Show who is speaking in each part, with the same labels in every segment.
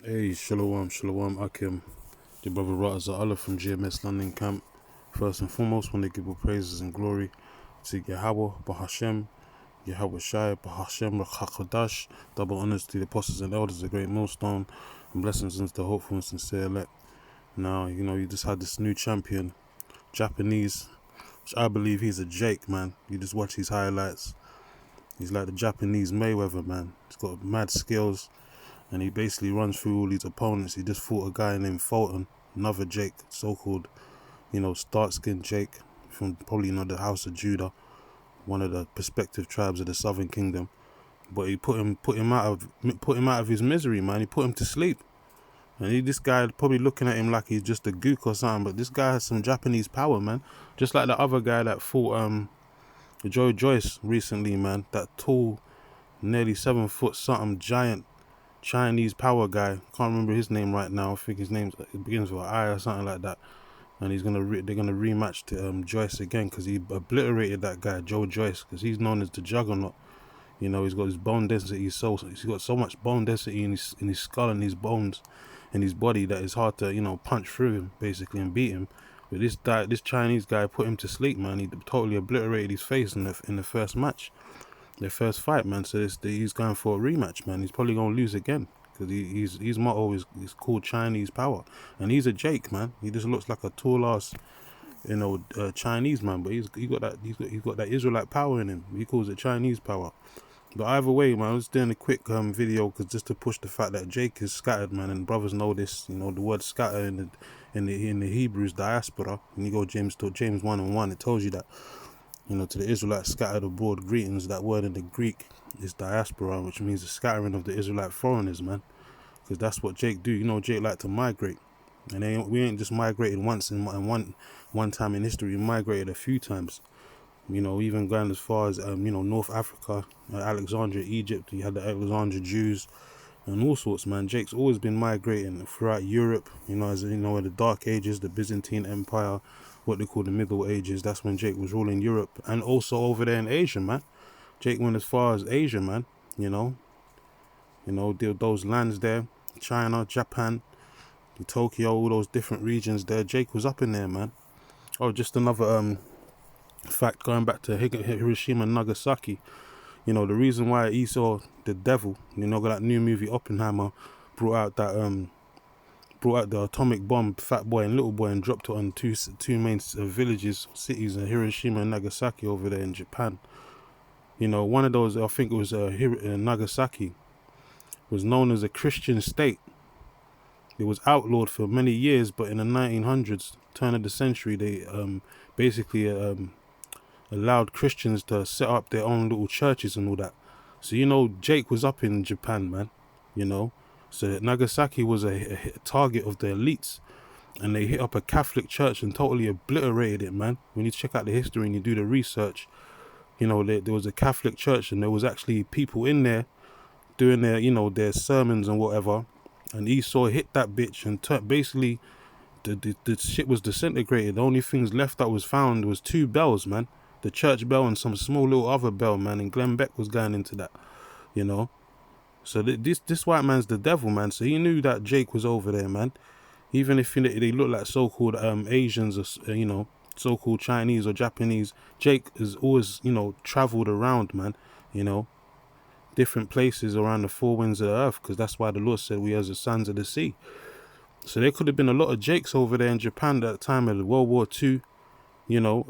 Speaker 1: Hey, Shalom, Akim. Your brother Raza Allah from GMS London Camp. First and foremost, want to give all praises and glory to Yahweh, Bahashem, Yahweh Shai, Bahashem, Rachakadash. Double honors to the apostles and elders, the great millstone, and blessings into the hopeful and sincere elect. Now, you just had this new champion, Japanese, which I believe he's a Jake, man. You just watch his highlights. He's like the Japanese Mayweather, man. He's got mad skills. And he basically runs through all these opponents. He just fought a guy named Fulton, another Jake, so-called, dark-skinned Jake from probably the House of Judah, one of the prospective tribes of the Southern Kingdom. But he put him out of his misery, man. He put him to sleep. And this guy probably looking at him like he's just a gook or something. But this guy has some Japanese power, man. Just like the other guy that fought Joe Joyce recently, man. That tall, nearly 7 foot something giant Chinese power guy. Can't remember his name right now. I think his name begins with an I or something like that. And they're gonna rematch to Joyce again because he obliterated that guy Joe Joyce because he's known as the Juggernaut. He's got his bone density. He's got so much bone density in his skull and his bones and his body that it's hard to punch through him basically and beat him. But this Chinese guy put him to sleep, man. He totally obliterated his face in the first match. Their first fight, man. So he's going for a rematch, man. He's probably gonna lose again because his motto is called Chinese power, and he's a Jake, man. He just looks like a tall ass, Chinese man, but he's got that Israelite power in him. He calls it Chinese power. But either way, man, I was doing a quick video because just to push the fact that Jake is scattered, man, and brothers know this. The word scatter in the Hebrews diaspora. When you go James 1:1, it tells you that. To the Israelites scattered abroad, greetings. That word in the Greek is diaspora, which means the scattering of the Israelite foreigners, man. Because that's what Jake do. Jake like to migrate, and we ain't just migrated once in one time in history. We migrated a few times. Even going as far as North Africa, Alexandria, Egypt. You had the Alexandria Jews and all sorts, man. Jake's always been migrating throughout Europe. In the Dark Ages, the Byzantine Empire, what they call the Middle Ages. That's when Jake was ruling Europe and also over there in Asia, man. Jake went as far as Asia, man. Those lands there, China, Japan, Tokyo, all those different regions there. Jake was up in there, man. Oh, just another fact going back to Hiroshima and Nagasaki. The reason why Esau, the devil, that new movie Oppenheimer, brought out the atomic bomb, Fat Boy and Little Boy, and dropped it on two main cities, Hiroshima and Nagasaki over there in Japan. One of those, I think it was Nagasaki, was known as a Christian state. It was outlawed for many years, but in the 1900s, turn of the century, they basically allowed Christians to set up their own little churches and all that. So Jake was up in Japan, man. So Nagasaki was a target of the elites, and they hit up a Catholic church and totally obliterated it, man. When you check out the history and you do the research, there was a Catholic church and there was actually people in there doing their sermons and whatever, and Esau hit that bitch and basically the shit was disintegrated. The only things left that was found was 2 bells, man. The church bell and some small little other bell, man, and Glenn Beck was going into that, So this white man's the devil, man. So he knew that Jake was over there, man. Even if they look like so-called Asians or so-called Chinese or Japanese, Jake has always traveled around, man. Different places around the 4 winds of the earth, because that's why the Lord said we are the sons of the sea. So there could have been a lot of Jakes over there in Japan at the time of World War II.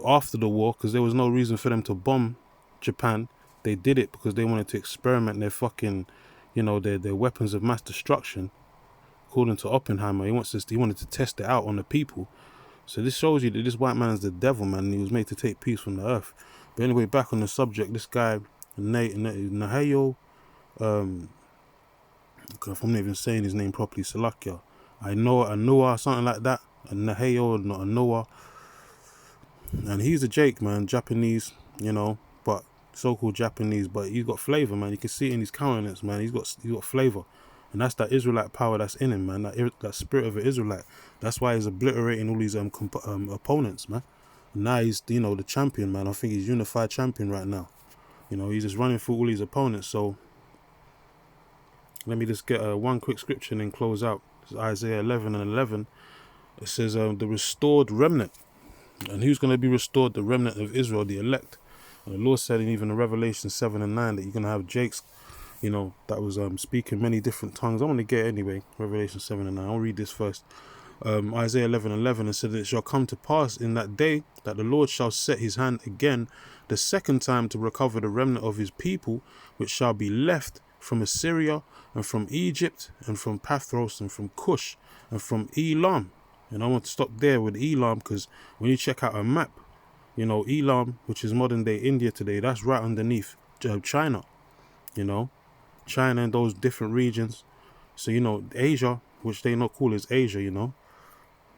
Speaker 1: After the war, because there was no reason for them to bomb Japan. They did it because they wanted to experiment their fucking, their weapons of mass destruction. According to Oppenheimer, he wanted to test it out on the people. So this shows you that this white man's the devil, man, and he was made to take peace from the earth. But anyway, back on the subject, this guy, Nahayo, if I'm not even saying his name properly, Salakia, Noah, something like that, Nahayo, not a Noah. And he's a Jake, man, Japanese, but so-called Japanese, but he's got flavor, man. You can see it in his countenance, man. He's got flavor, and that's that Israelite power that's in him, man. That spirit of an Israelite. That's why he's obliterating all these opponents, man. And now he's the champion, man. I think he's unified champion right now. He's just running through all these opponents. So Let me just get one quick scripture and then close out. It's Isaiah 11:11. It says, the restored remnant. And who's going to be restored? The remnant of Israel, the elect. And the Lord said in even in Revelation 7:9 that you're going to have Jakes, that was speaking many different tongues. I'm going to get it anyway, Revelation 7:9. I'll read this first. Isaiah 11:11, and said, it shall come to pass in that day that the Lord shall set his hand again the second time to recover the remnant of his people, which shall be left from Assyria and from Egypt and from Pathros and from Cush and from Elam. And I want to stop there with Elam, because when you check out a map, Elam, which is modern day India today, that's right underneath China, China and those different regions. So, Asia, which they not call as Asia,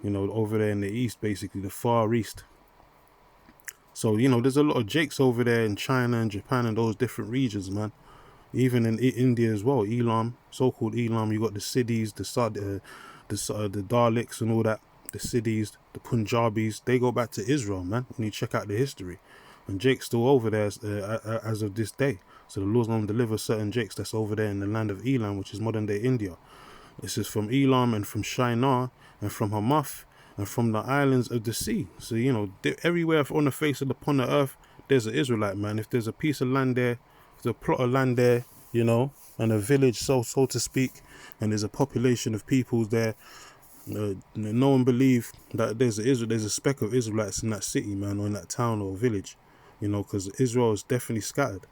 Speaker 1: over there in the east, basically the far east. So, there's a lot of Jakes over there in China and Japan and those different regions, man. Even in India as well, Elam, so-called Elam, you got the Siddhis, the Daleks and all that, the Siddhis, the Punjabis, they go back to Israel, man, when you check out the history. And Jake's still over there as of this day. So the Lord's going to deliver certain Jakes that's over there in the land of Elam, which is modern day India. This is from Elam and from Shinar and from Hamath and from the islands of the sea. So, everywhere on the face of upon the earth, there's an Israelite, man. If there's a piece of land there, if there's a plot of land there, and a village, so to speak, and there's a population of peoples there, no one believe that there's a speck of Israelites in that city, man, or in that town or village, because Israel is definitely scattered.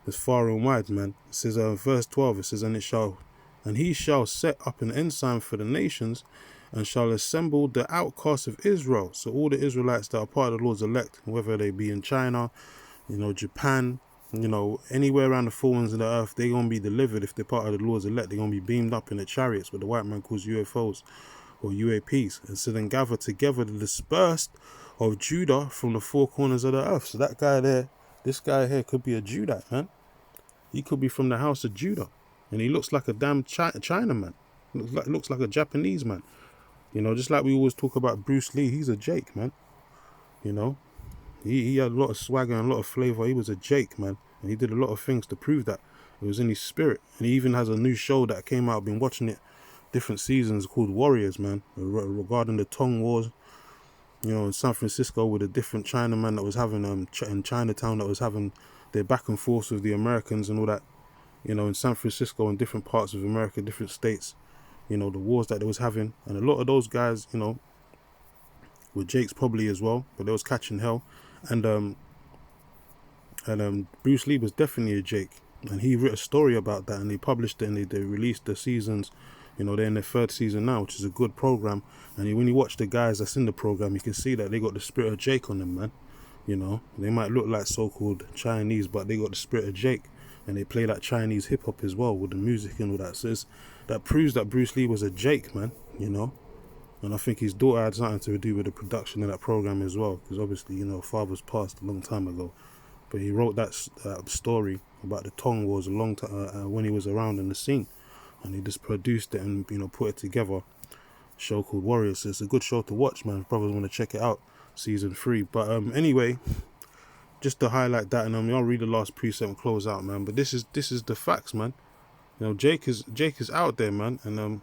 Speaker 1: It's far and wide, man. It says, verse 12, it says, and he shall set up an ensign for the nations, and shall assemble the outcasts of Israel. So all the Israelites that are part of the Lord's elect, whether they be in China, Japan, anywhere around the four winds of the earth, they're going to be delivered. If they're part of the Lord's elect, they're going to be beamed up in the chariots, what the white man calls UFOs or UAPs. And so then gather together the dispersed of Judah from the four corners of the earth. So that guy there, this guy here could be a Judite, man. He could be from the house of Judah. And he looks like a damn Chinaman. Looks like a Japanese man. Just like we always talk about Bruce Lee, he's a Jake, man. He had a lot of swagger and a lot of flavor. He was a Jake, man. And he did a lot of things to prove that. It was in his spirit. And he even has a new show that came out. I've been watching it different seasons called Warriors, man. Regarding the Tong Wars. In San Francisco with a different Chinaman that was having, in Chinatown, that was having their back and forth with the Americans and all that. In San Francisco and different parts of America, different states. The wars that they was having. And a lot of those guys, were Jakes probably as well. But they was catching hell. And Bruce Lee was definitely a Jake, and he wrote a story about that, and they published it, and they released the seasons. They're in their third season now, which is a good program. And when you watch the guys that's in the program, you can see that they got the spirit of Jake on them, man. They might look like so-called Chinese, but they got the spirit of Jake, and they play that Chinese hip hop as well with the music and all that. So that proves that Bruce Lee was a Jake, man. And I think his daughter had something to do with the production of that program as well, because obviously, father's passed a long time ago. But he wrote that story about the Tong Wars a long time when he was around in the scene, and he just produced it and put it together. A show called Warriors. So it's a good show to watch, man. Brothers want to check it out, season 3. But anyway, just to highlight that, and I'll read the last precept and close out, man. But this is the facts, man. Jake is out there, man, and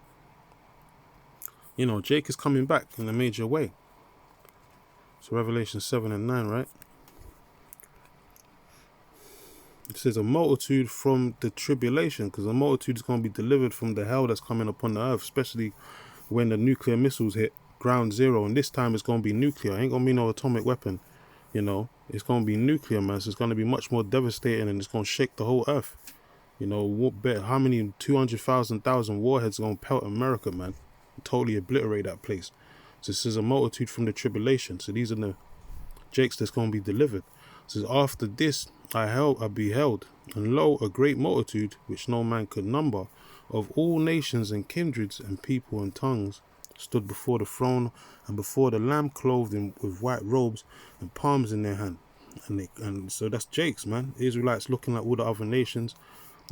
Speaker 1: Jake is coming back in a major way. So Revelation 7 and 9, right? It says a multitude from the tribulation, because a multitude is going to be delivered from the hell that's coming upon the earth, especially when the nuclear missiles hit ground zero. And this time it's going to be nuclear. It ain't going to be no atomic weapon. It's going to be nuclear, man. So it's going to be much more devastating, and it's going to shake the whole earth. How many 200,000 warheads are going to pelt America, man? Totally obliterate that place. So it says a multitude from the tribulation. So these are the Jakes that's going to be delivered. It says, after this I beheld, and lo, a great multitude, which no man could number, of all nations and kindreds and people and tongues, stood before the throne and before the Lamb, clothed with white robes and palms in their hand. And so that's Jakes, man. The Israelites looking like all the other nations.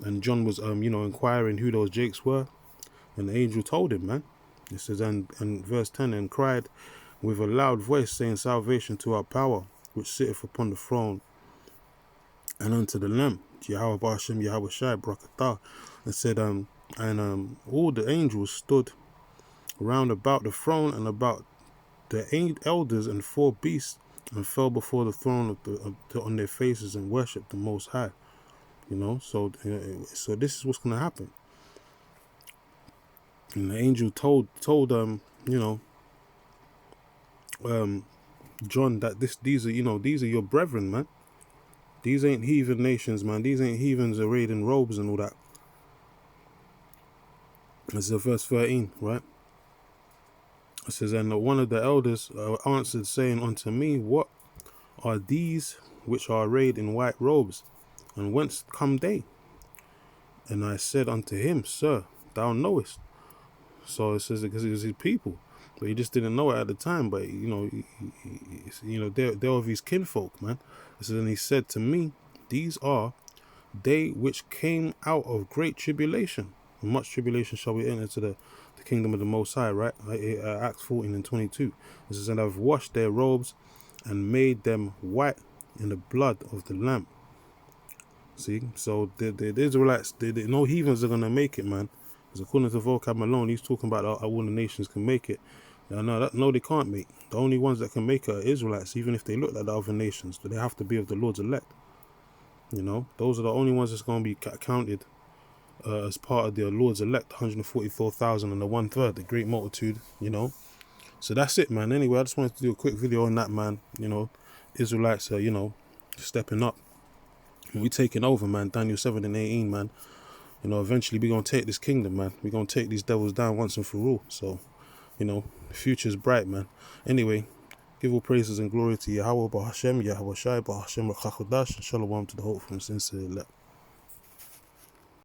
Speaker 1: And John was, inquiring who those Jakes were. And the angel told him, man. It says, and verse 10, and cried with a loud voice, saying, salvation to our power, which sitteth upon the throne, and unto the Lamb, Yahweh Ba'ashem, Yahweh Shai, Barakatah. And said, And all the angels stood round about the throne and about the 8 elders and 4 beasts, and fell before the throne on their faces and worshipped the Most High. So this is what's gonna happen. And the angel told John that these are your brethren, man. These ain't heathen nations, man. These ain't heathens arrayed in robes and all that. This is verse 13, right? It says, and one of the elders answered, saying unto me, what are these which are arrayed in white robes, and whence come they? And I said unto him, Sir, thou knowest. So it says, because it was his people, but he just didn't know it at the time. But they're of his kinfolk, man. It says, and he said to me, these are they which came out of great tribulation. And much tribulation shall we enter to the kingdom of the Most High, right? Acts 14:22. It says, and I've washed their robes and made them white in the blood of the Lamb. See, so the Israelites, no heathens are gonna make it, man. Because according to vocab alone, he's talking about all the nations can make it. No, they can't make. The only ones that can make it are Israelites, even if they look like the other nations. But they have to be of the Lord's elect. Those are the only ones that's gonna be counted as part of the Lord's elect, 144,000 and the 1/3, the great multitude. So that's it, man. Anyway, I just wanted to do a quick video on that, man. Israelites are stepping up. We taking over, man. Daniel 7:18, man. Eventually we're gonna take this kingdom, man. We're gonna take these devils down once and for all. So, the future's bright, man. Anyway, give all praises and glory to Yahweh, Bahashem, Yahweh Shai, Bahashem, Rachakodash, and Shalom to the hopeful and sincere elect.